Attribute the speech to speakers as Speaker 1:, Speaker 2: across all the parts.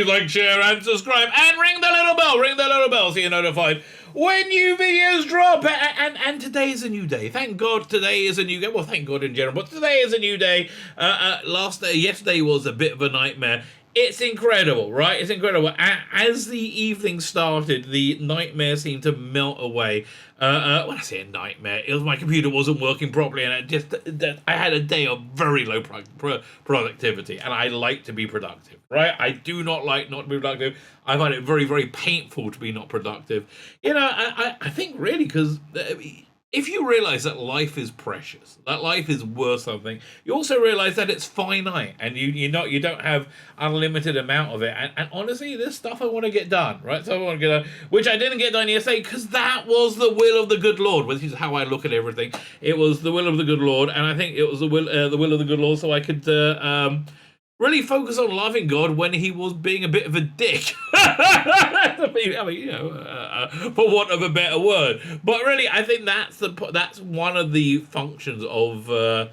Speaker 1: please like, share, and subscribe, and ring the little bell so you're notified when new videos drop. And today is a new day. Thank God today is a new day. Well, thank God in general, but today is a new day. Yesterday was a bit of a nightmare. It's incredible, right? It's incredible. As the evening started, the nightmare seemed to melt away. When I say a nightmare, it was my computer wasn't working properly, and I had a day of very low productivity, and I like to be productive, right? I do not like not to be productive. I find it very, very painful to be not productive. I think really because if you realize that life is precious, that life is worth something, you also realize that it's finite, and you don't have unlimited amount of it. And honestly, there's stuff I want to get done, right? So I want to get done, which I didn't get done yesterday because that was the will of the good Lord, which is how I look at everything. It was the will of the good Lord, and I think it was the will of the good Lord, so I could really focus on loving God when he was being a bit of a dick. I mean, for want of a better word. But really, I think that's one of the functions of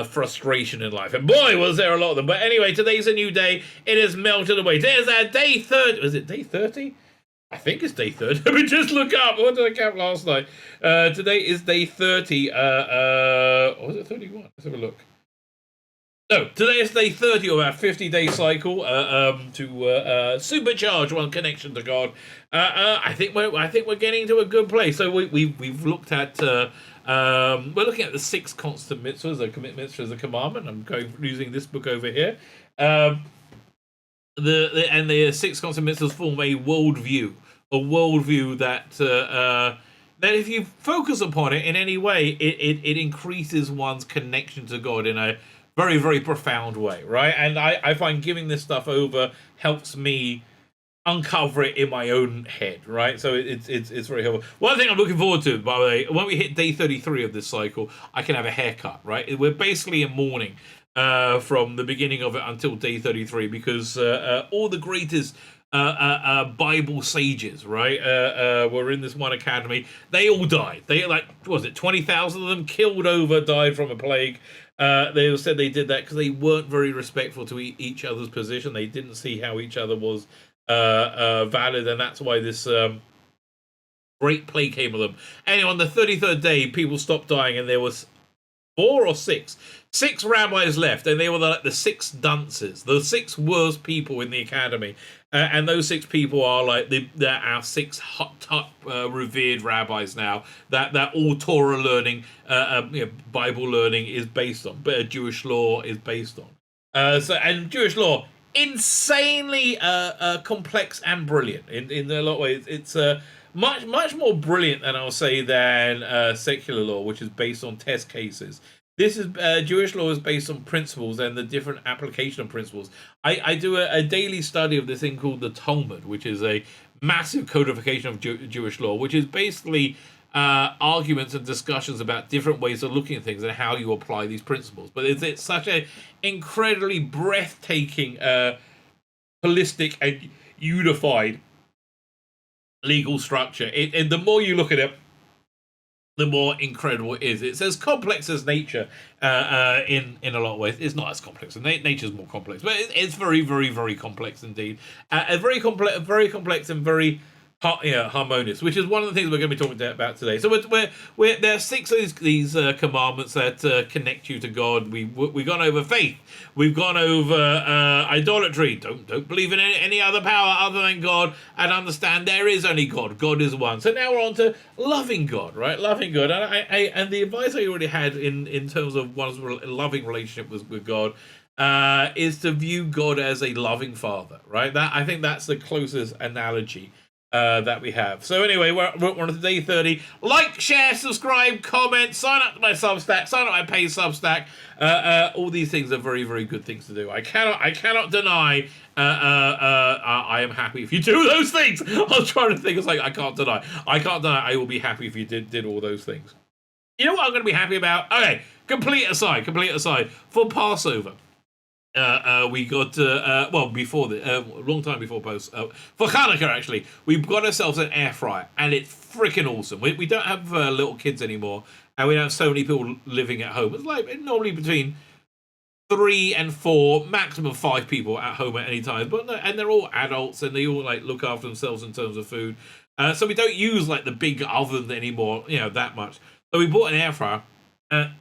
Speaker 1: frustration in life. And boy, was there a lot of them. But anyway, today's a new day. It has melted away. There's our day 30. Was it day 30? I think it's day 30. Let me just look up. What did I count last night? Today is day 30. Or was it 31? Let's have a look. No, today is day 30 of our 50-day cycle to supercharge one connection to God. I think we're getting to a good place. So we've looked at we're looking at the 6 constant mitzvahs, the commitments as a commandment. I'm using this book over here. The 6 constant mitzvahs form a worldview that if you focus upon it in any way, it increases one's connection to God in a very, very profound way, right? And I find giving this stuff over helps me uncover it in my own head, right? So it's very helpful. One thing I'm looking forward to, by the way, when we hit day 33 of this cycle, I can have a haircut, right? We're basically in mourning from the beginning of it until day 33 because all the greatest Bible sages, right, were in this one academy. They all died. They, like, what was it, 20,000 of them died from a plague. They all said they did that because they weren't very respectful to each other's position. They didn't see how each other was valid, and that's why this great plague came of them. Anyway, on the 33rd day, people stopped dying, and there was 4 or 6 rabbis left, and they were like the 6 dunces, the 6 worst people in the academy. And those 6 people are like they're our 6 top revered rabbis now. That all Torah learning, Bible learning is based on, but Jewish law is based on. And Jewish law, insanely complex and brilliant in a lot of ways. It's much more brilliant than I'll say than secular law, which is based on test cases. This is Jewish law is based on principles and the different application of principles. I do a daily study of this thing called the Tumor, which is a massive codification of Jewish law, which is basically arguments and discussions about different ways of looking at things and how you apply these principles. But it's such an incredibly breathtaking, holistic and unified legal structure. And the more you look at it, the more incredible it is. It's as complex as nature in a lot of ways. It's not as complex. Nature's more complex, but it's very, very, very complex indeed. Very complex and very harmonious, which is one of the things we're going to be talking about today. So there are 6 of these commandments that connect you to God. We've gone over faith. We've gone over idolatry. Don't believe in any other power other than God, and understand there is only God. God is one. So now we're on to loving God, right? Loving God. And the advice I already had in terms of one's loving relationship with God is to view God as a loving father, right? I think that's the closest analogy that we have. So anyway, we're on to day 30. Like, share, subscribe, comment, sign up to my Substack, sign up to my paid Substack. All these things are very, very good things to do. I cannot deny I am happy if you do those things. I was trying to think, it's like I can't deny I will be happy if you did all those things. You know what I'm going to be happy about? Okay, complete aside. For Passover, we got before the long time before post for Hanukkah, actually we've got ourselves an air fryer, and it's freaking awesome. We don't have little kids anymore, and we don't have so many people living at home. It's like normally between 3 and 4, maximum 5 people at home at any time. But and they're all adults and they all like look after themselves in terms of food. So we don't use like the big oven anymore, that much. So we bought an air fryer.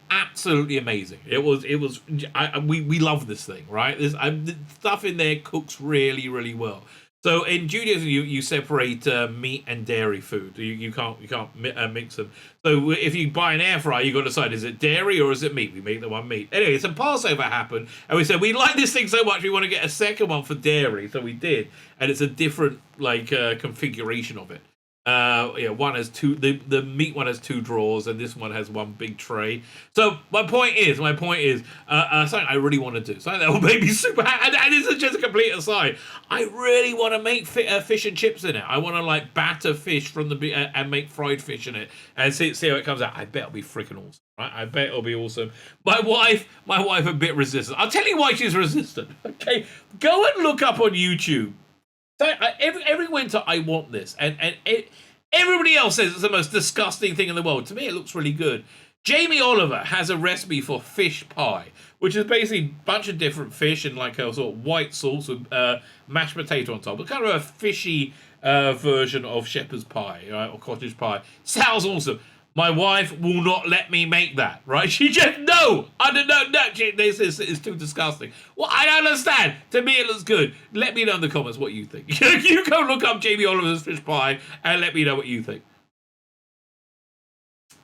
Speaker 1: Absolutely amazing. We love this thing, right? The stuff in there cooks really, really well. So in Judaism, you separate meat and dairy food. You can't mix them. So if you buy an air fryer, you got to decide, is it dairy or is it meat? We make the one meat. Anyway, so Passover happened, and we said we like this thing so much we want to get a second one for dairy. So we did, and it's a different configuration of it. One has two. The meat one has 2 drawers, and this one has one big tray. So my point is, something I really want to do, something that will make me super happy. And this is just a complete aside. I really want to make fish and chips in it. I want to like batter fish from the and make fried fish in it, and see how it comes out. I bet it'll be freaking awesome, right? I bet it'll be awesome. My wife a bit resistant. I'll tell you why she's resistant. Okay, go and look up on YouTube. So every winter I want this, and everybody else says it's the most disgusting thing in the world. To me, it looks really good. Jamie Oliver has a recipe for fish pie, which is basically a bunch of different fish and like a sort of white sauce with mashed potato on top. It's kind of a fishy version of shepherd's pie, right, or cottage pie. Sounds awesome. My wife will not let me make that, right? She just, no, this is too disgusting. Well, I don't understand. To me, it looks good. Let me know in the comments what you think. You go look up Jamie Oliver's fish pie and let me know what you think.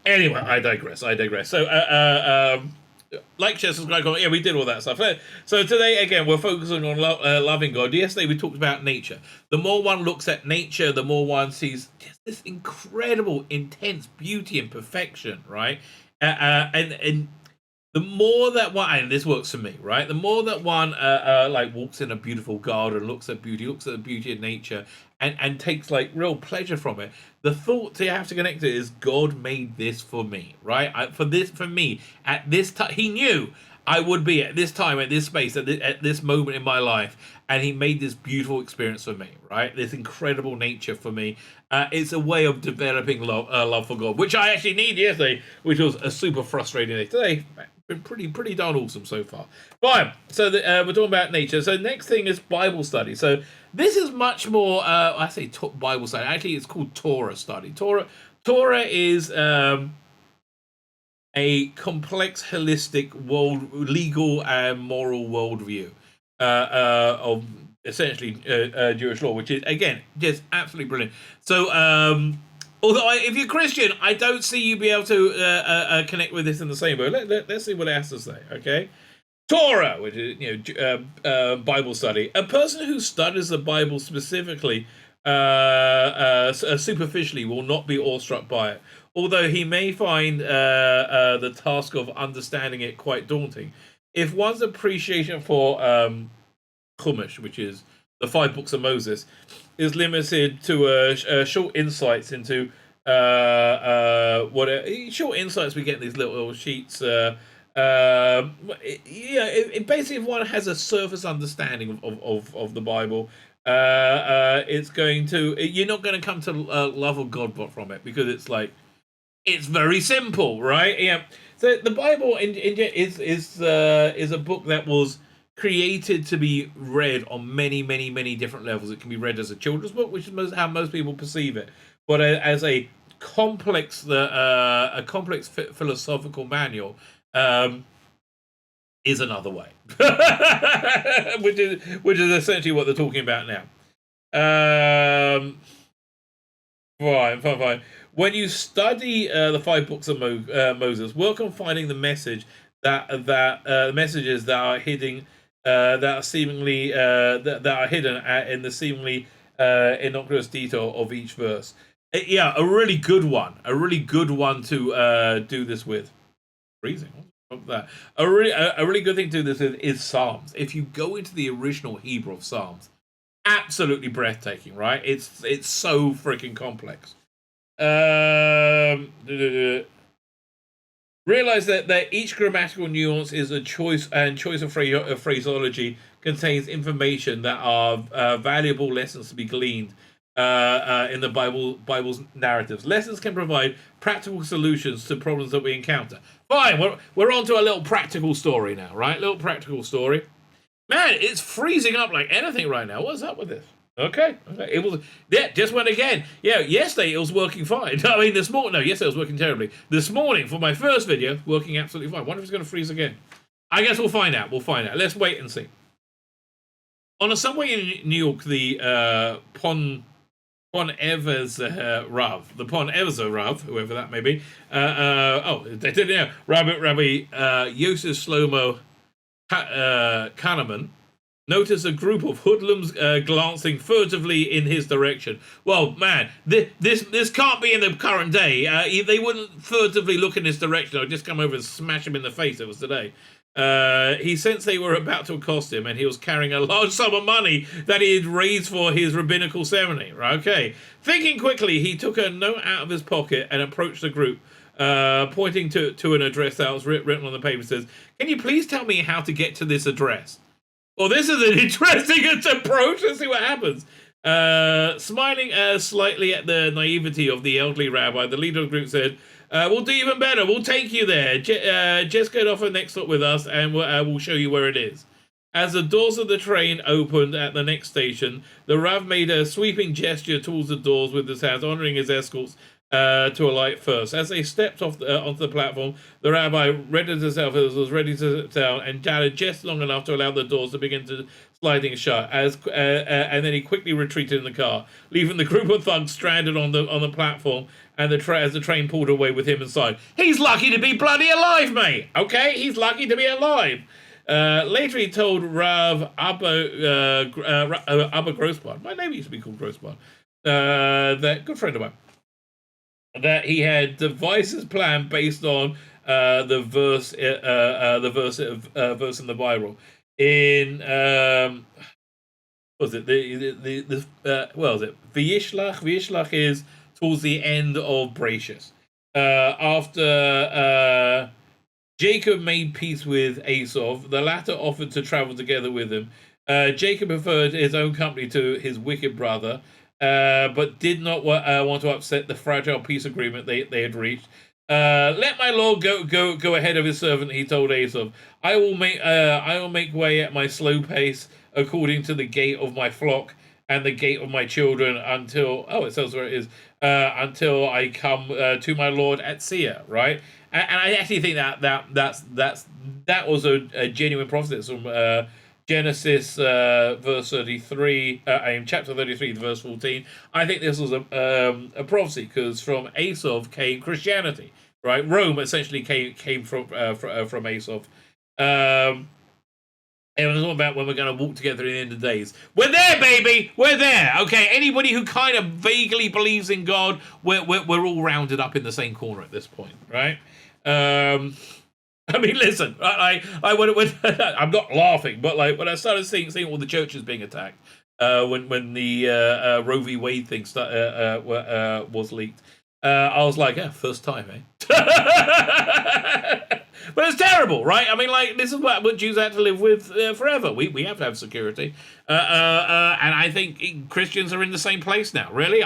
Speaker 1: Anyway, I digress. So, like, share, subscribe, comment. Yeah, we did all that stuff. So today, again, we're focusing on loving God. Yesterday, we talked about nature. The more one looks at nature, the more one sees just this incredible, intense beauty and perfection, right? And the more that one, and this works for me, right? The more that one like walks in a beautiful garden, looks at the beauty of nature, and takes like real pleasure from it. The thought you have to connect to is God made this for me, right? For me at this time. He knew I would be at this time, at this space, at this moment in my life, and He made this beautiful experience for me, right? This incredible nature for me. It's a way of developing love for God, which I actually need yesterday, which was a super frustrating day. Today, been pretty darn awesome so far. Fine. So we're talking about nature. So next thing is Bible study. So this is much more. I say Bible study. Actually, it's called Torah study. Torah is a complex, holistic legal and moral worldview of essentially Jewish law, which is again just absolutely brilliant. So. Although, if you're Christian, I don't see you be able to connect with this in the same way. Let's see what it has to say, okay? Torah, which is Bible study. A person who studies the Bible specifically, superficially, will not be awestruck by it. Although he may find the task of understanding it quite daunting. If one's appreciation for Chumash, which is the 5 books of Moses, is limited to short insights into short insights we get in these little sheets. Basically, if one has a surface understanding of the Bible, it's going to you're not going to come to love of God from it, because it's very simple, right? Yeah. So the Bible is a book that was created to be read on many different levels. It can be read as a children's book, which is how most people perceive it, but as a complex philosophical manual is another way, which is essentially what they're talking about now. Fine. When you study the 5 books of Moses, work on finding the messages that are hidden. That are seemingly that are hidden in the seemingly innocuous detail of each verse. A really good one to do this with. Freezing. That a really good thing to do this with is Psalms. If you go into the original Hebrew of Psalms, absolutely breathtaking, right? It's so freaking complex. Realize that each grammatical nuance is a choice, and choice of phraseology contains information that are valuable lessons to be gleaned in the Bible's narratives. Lessons can provide practical solutions to problems that we encounter. Fine, we're on to a little practical story now, right? Little practical story. Man, it's freezing up like anything right now. What's up with this? Okay. It was, yeah, just went again. Yeah, yesterday it was working fine. I mean, this morning, no, yesterday it was working terribly. This morning, for my first video, working absolutely fine. Wonder if it's going to freeze again. I guess we'll find out. Let's wait and see. On a subway in New York, the Pond Evers Rav, the Pond Evers Rav, whoever that may be. They didn't know. Rabbi Yosef Shlomo Kahneman noticed a group of hoodlums glancing furtively in his direction. Well, man, this can't be in the current day. They wouldn't furtively look in his direction. I'd just come over and smash him in the face. It was today. He sensed they were about to accost him, and he was carrying a large sum of money that he had raised for his rabbinical ceremony. Right, okay. Thinking quickly, he took a note out of his pocket and approached the group, pointing to an address that was written on the paper. Says, "Can you please tell me how to get to this address?" Well, this is an interesting approach. Let's see what happens. Smiling slightly at the naivety of the elderly rabbi, the leader of the group said, "We'll do even better. We'll take you there. Just get off the next stop with us, and we'll show you where it is." As the doors of the train opened at the next station, the Rav made a sweeping gesture towards the doors with his hands, honoring his escorts to alight first. As they stepped off onto the platform, the rabbi readied himself as was ready to sit down and chatted just long enough to allow the doors to begin to sliding shut. And then he quickly retreated in the car, leaving the group of thugs stranded on the platform. And as the train pulled away with him inside. He's lucky to be bloody alive, mate. Okay, he's lucky to be alive. Later, he told Rav Abba Grossbard. My name used to be called Grossbard. That good friend of mine. That he had devised his plan based on the verse in the Bible. In what was it what was it? V'yishlach is towards the end of Bereshit. After Jacob made peace with Esau, the latter offered to travel together with him. Jacob preferred his own company to his wicked brother, but did not want to upset the fragile peace agreement they had reached. Let my lord go ahead of his servant, he told Esau. I will make way at my slow pace, according to the gait of my flock and the gate of my children, until it says where it is, until I come to my lord at Seir, right? And I actually think that was a genuine prophecy. It's from Genesis verse 33, chapter 33, verse 14. I think this was a prophecy because from Esau came Christianity, right? Rome essentially came from Esau. And it's all about when we're going to walk together in the end of days. We're there, baby. We're there. Okay. Anybody who kind of vaguely believes in God, we're all rounded up in the same corner at this point, right? I mean, listen. I'm not laughing, but like when I started seeing all the churches being attacked, when the Roe v. Wade thing was leaked, I was like, yeah, first time, eh? But it's terrible, right? I mean, like, this is what Jews have to live with forever. We have to have security. And I think Christians are in the same place now, really.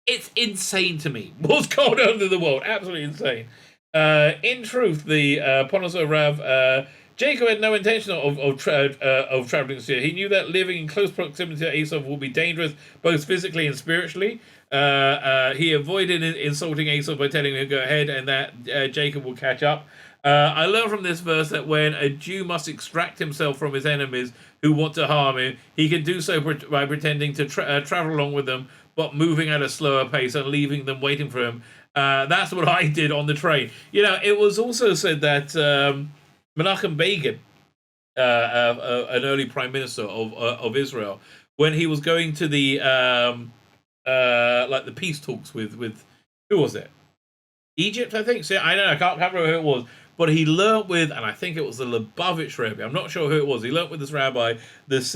Speaker 1: It's insane to me what's going on in the world. Absolutely insane. In truth, the Ponoso Rav, Jacob had no intention of traveling this year. He knew that living in close proximity to Esau would be dangerous, both physically and spiritually. He avoided insulting Esau by telling him to go ahead and that Jacob will catch up. I learned from this verse that when a Jew must extract himself from his enemies who want to harm him, he can do so by pretending to travel along with them, but moving at a slower pace and leaving them waiting for him. That's what I did on the train. You know, it was also said that Menachem Begin, an early prime minister of Israel, when he was going to the like the peace talks with who was it? Egypt, I think. So I don't know. I can't remember who it was. But he learnt with, and I think it was the Lubavitch Rebbe. I'm not sure who it was. He learnt with this rabbi this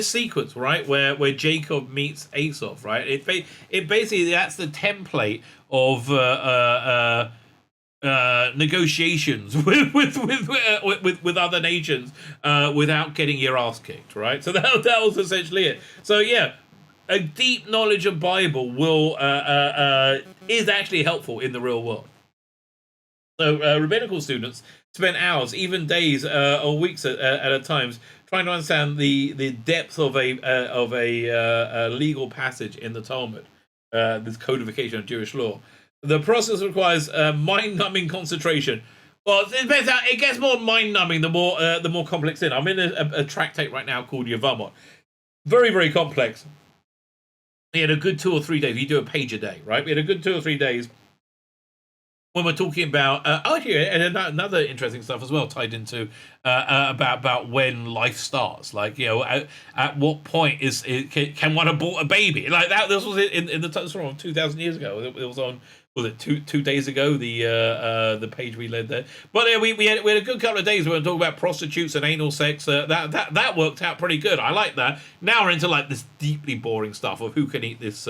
Speaker 1: sequence, right, where Jacob meets Esau, right? It basically that's the template of negotiations with other nations without getting your ass kicked, right? So that was essentially it. So yeah. a deep knowledge of Bible will is actually helpful in the real world. So rabbinical students spend hours, even days or weeks at a time, trying to understand the depth of a legal passage in the Talmud, this codification of Jewish law. The process requires mind-numbing concentration. Well, it depends how, it gets more mind-numbing the more complex it is. I'm in a tractate right now called Yevamot. Very, very complex. We had a good 2 or 3 days. You do a page a day, right? We had a good 2 or 3 days when we're talking about and another interesting stuff as well tied into about when life starts, like, you know, at what point can one abort a baby, like that. This was in the time from 2,000 years ago. It was on, was it two days ago, the page we led there. But we had a good couple of days where we were talking about prostitutes and anal sex. That worked out pretty good. I like that. Now we're into like this deeply boring stuff of who can eat this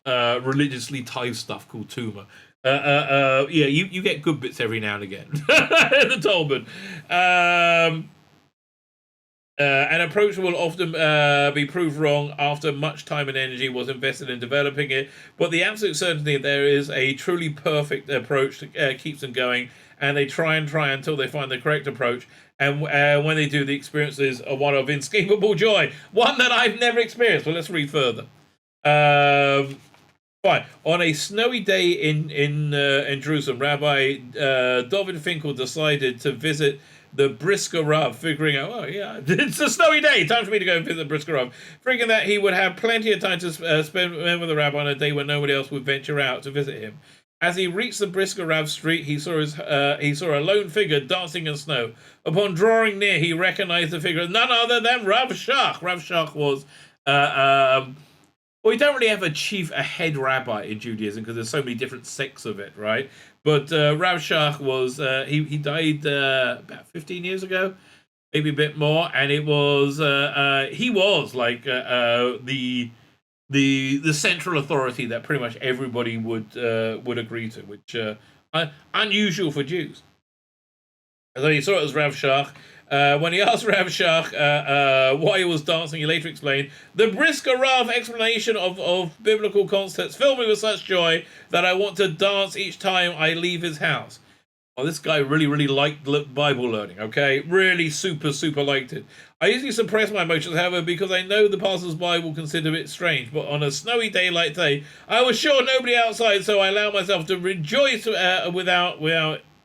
Speaker 1: religiously tithe stuff called Tumor. Yeah, you get good bits every now and again in the Talmud. An approach will often be proved wrong after much time and energy was invested in developing it, but the absolute certainty that there is a truly perfect approach keeps them going, and they try until they find the correct approach, and when they do, the experience is one of inescapable joy, one that I've never experienced. Well, let's read further. Fine. On a snowy day in Jerusalem, Rabbi David Finkel decided to visit the Brisker Rav, figuring out, oh yeah, it's a snowy day, time for me to go and visit the Brisker Rav, figuring that he would have plenty of time to spend with the Rabbi on a day when nobody else would venture out to visit him. As he reached the Brisker Rav street, he saw a lone figure dancing in snow. Upon drawing near, he recognized the figure as none other than Rav Shach. Rav Shach was well, we don't really have a head rabbi in Judaism because there's so many different sects of it, right? But Rav Shach was, he died about 15 years ago, maybe a bit more, and it was, he was like the central authority that pretty much everybody would agree to, which unusual for Jews. So he saw it as Rav Shach. When he asked Rav Shach why he was dancing, he later explained, the Brisker Rav explanation of biblical concepts filled me with such joy that I want to dance each time I leave his house. Well, this guy really liked Bible learning, okay? Really super liked it. I usually suppress my emotions, however, because I know the passers-by will consider it strange, but on a snowy day like today, I was sure nobody outside, so I allowed myself to rejoice without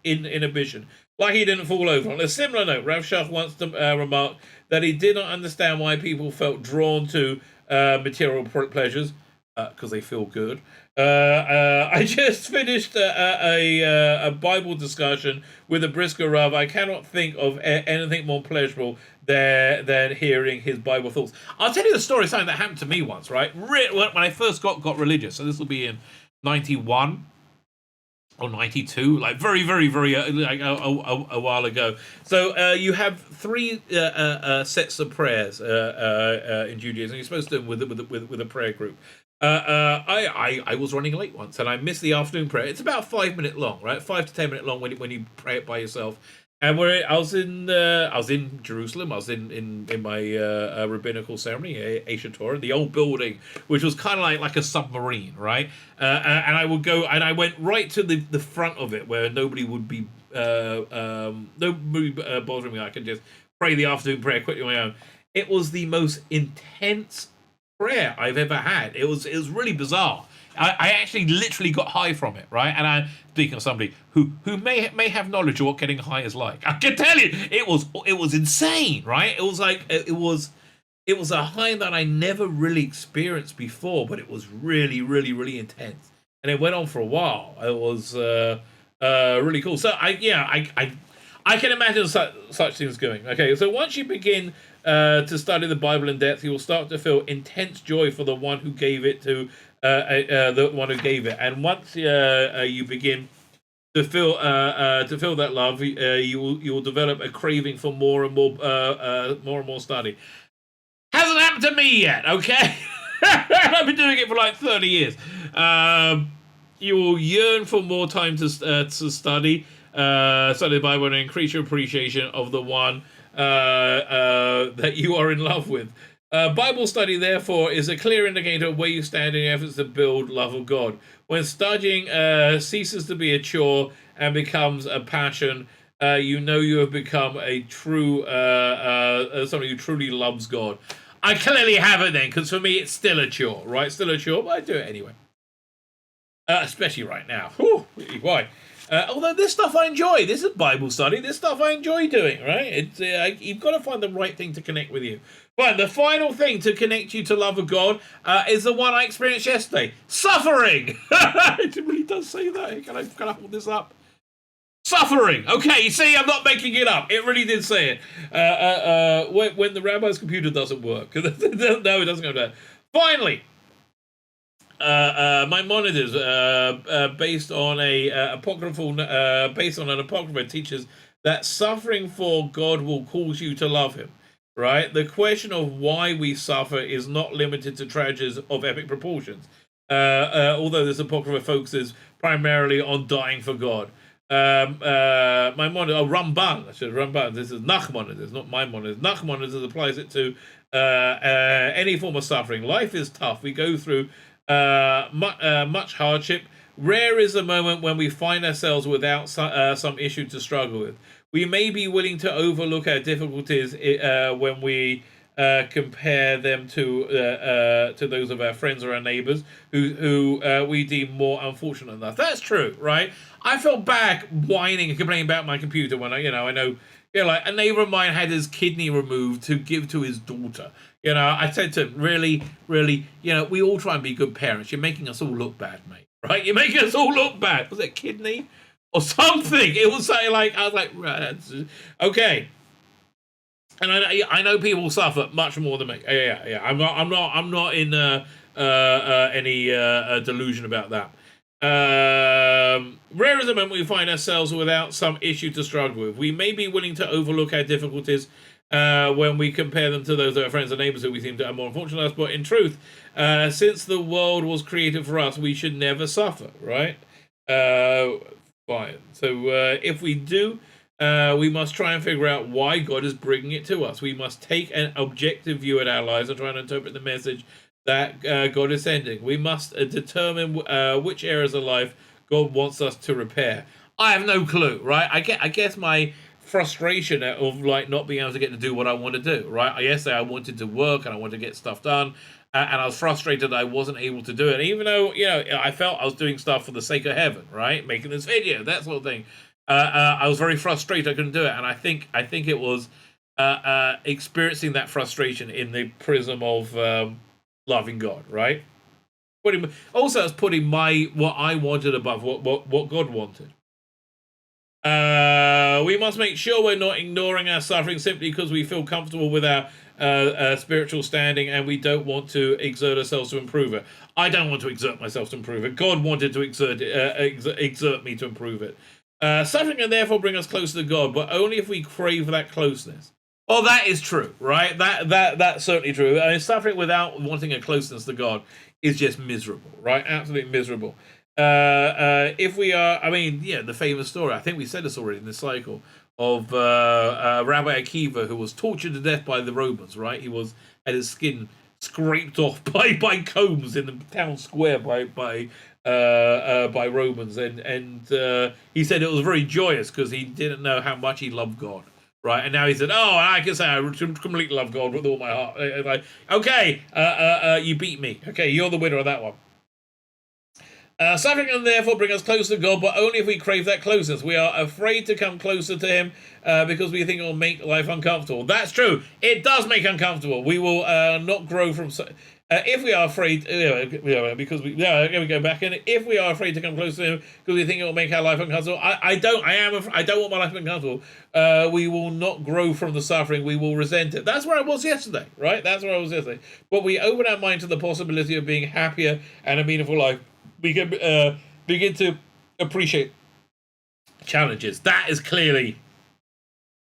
Speaker 1: inhibition. Like he didn't fall over. On a similar note, Rav Shach once remarked that he did not understand why people felt drawn to material pleasures, because they feel good. I just finished a Bible discussion with a Brisker Rav. I cannot think of anything more pleasurable than hearing his Bible thoughts. I'll tell you the story of something that happened to me once, right? When I first got religious, so this will be in 91. Or 92, like very like a while ago. So you have 3 sets of prayers in Judaism. You're supposed to do them with a prayer group. I was running late once, and I missed the afternoon prayer. It's about 5 minutes long, right? 5 to 10 minutes long when you pray it by yourself. And I was in Jerusalem. I was in my rabbinical ceremony, Asher Torah, the old building, which was kind of like a submarine, right? And I would go, and I went right to the front of it where nobody would be bothering me. I could just pray the afternoon prayer quickly on my own. It was the most intense prayer I've ever had. It was really bizarre. I actually literally got high from it, right? And I'm speaking of somebody who may have knowledge of what getting high is like. I can tell you, it was insane, right? It was like it was a high that I never really experienced before, but it was really intense, and it went on for a while. It was really cool. So I can imagine such things going. Okay, so once you begin to study the Bible in depth, you will start to feel intense joy for the one who gave it to. The one who gave it, and once you begin to feel that love, you will develop a craving for more and more study. Hasn't happened to me yet, okay? I've been doing it for like 30 years. You will yearn for more time to study the Bible and increase your appreciation of the one that you are in love with. Bible study, therefore, is a clear indicator of where you stand in your efforts to build love of God. When studying ceases to be a chore and becomes a passion, you know you have become a true somebody who truly loves God. I clearly haven't then, because for me it's still a chore, right? Still a chore, but I do it anyway. Especially right now. Whew, why? Although this stuff I enjoy. This is Bible study. This stuff I enjoy doing, right? It's you've got to find the right thing to connect with you. But the final thing to connect you to love of God is the one I experienced yesterday. Suffering! It really does say that. Can I hold this up? Suffering. Okay, you see, I'm not making it up. It really did say it. When the rabbi's computer doesn't work. No, it doesn't go down. Finally, Maimonides, based on an apocrypha, teaches that suffering for God will cause you to love Him. Right? The question of why we suffer is not limited to tragedies of epic proportions. Although this apocrypha focuses primarily on dying for God. Maimonides, Ramban, I said Ramban, this is Nachmanides, not Maimonides. Nachmanides applies it to any form of suffering. Life is tough. We go through much hardship. Rare is the moment when we find ourselves without some issue to struggle with. We may be willing to overlook our difficulties when we compare them to those of our friends or our neighbors who we deem more unfortunate enough. That's true, right? I felt bad whining and complaining about my computer when I know, like a neighbor of mine had his kidney removed to give to his daughter. I said to him, really, we all try and be good parents. You're making us all look bad, mate. Right? You're making us all look bad. Was it kidney or something? It was something like, I was like, okay. And I know people suffer much more than me. Yeah. I'm not in any delusion about that. Rare is the moment we find ourselves without some issue to struggle with. We may be willing to overlook our difficulties when we compare them to those of our friends and neighbors who we seem to have more unfortunate than us. But in truth, since the world was created for us, we should never suffer, right? Fine. So if we do, we must try and figure out why God is bringing it to us. We must take an objective view at our lives and try and interpret the message that God is sending. We must determine which areas of life God wants us to repair. I have no clue, right? I guess my frustration of like not being able to get to do what I want to do, right? Yesterday I wanted to work and I wanted to get stuff done, and I was frustrated I wasn't able to do it, even though I felt I was doing stuff for the sake of heaven, right? Making this video, that sort of thing. I was very frustrated I couldn't do it, and I think it was experiencing that frustration in the prism of loving God, right? Also, it's putting what I wanted above what God wanted. We must make sure we're not ignoring our suffering simply because we feel comfortable with our spiritual standing and we don't want to exert ourselves to improve it. I don't want to exert myself to improve it. God wanted to exert me to improve it. Suffering can therefore bring us closer to God, but only if we crave that closeness. Oh, that is true, right? That's certainly true. I mean, suffering without wanting a closeness to God is just miserable, right? Absolutely miserable. If we are, the famous story, I think we said this already in this cycle, of Rabbi Akiva, who was tortured to death by the Romans, right? He had his skin scraped off by combs in the town square by Romans, and he said it was very joyous because he didn't know how much he loved God. Right, and now he said, "Oh, I can say I completely love God with all my heart." Like, okay, you beat me. Okay, you're the winner of that one. Suffering can therefore bring us closer to God, but only if we crave that closeness. We are afraid to come closer to Him because we think it will make life uncomfortable. That's true. It does make uncomfortable. We will not grow from. If we are afraid, because we go back in. If we are afraid to come close to Him because we think it will make our life uncomfortable, I don't want my life to be uncomfortable. We will not grow from the suffering. We will resent it. That's where I was yesterday, right? That's where I was yesterday. But we open our mind to the possibility of being happier and a meaningful life. We can begin to appreciate challenges. That is clearly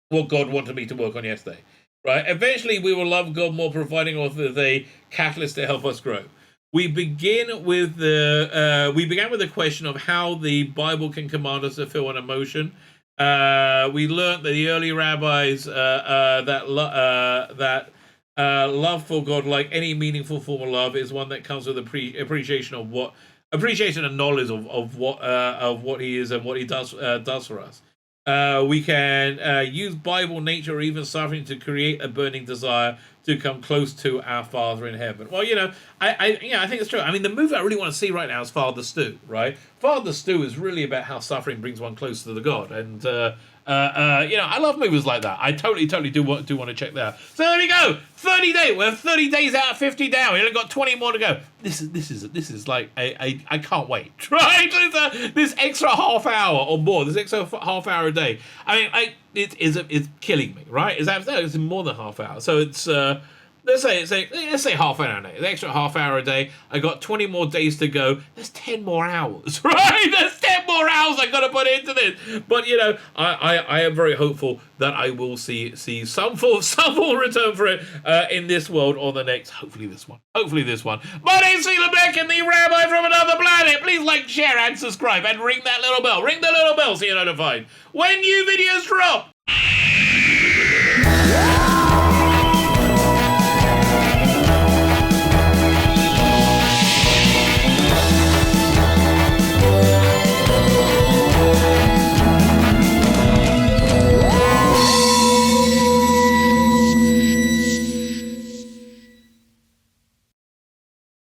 Speaker 1: what God wanted me to work on yesterday. Right. Eventually, we will love God more, providing us with a catalyst to help us grow. We began with the question of how the Bible can command us to feel an emotion. We learned that the early rabbis that Love for God, like any meaningful form of love, is one that comes with appreciation and knowledge of what He is and what He does for us. We can use Bible, nature, or even suffering to create a burning desire to come close to our Father in heaven. Well, I think it's true. I mean, the movie I really want to see right now is Father Stew, right? Father Stew is really about how suffering brings one closer to the God, and I love movies like that. I totally do want to check that out. So there we go. 30 days. We're 30 days out of 50 down. We only got 20 more to go. This is like I can't wait. Right? This extra half hour or more. This extra half hour a day. I mean, it's killing me. Right? It's more than half hour. So it's. Let's say half an hour a day. An extra half hour a day. I got 20 more days to go. There's 10 more hours, right? There's 10 more hours I got to put into this. But I am very hopeful that I will see some full return for it in this world or the next. Hopefully this one. My name's Tzvi Lebetkin, the rabbi from another planet. Please like, share, and subscribe, and ring that little bell. Ring the little bell so you're notified when new videos drop.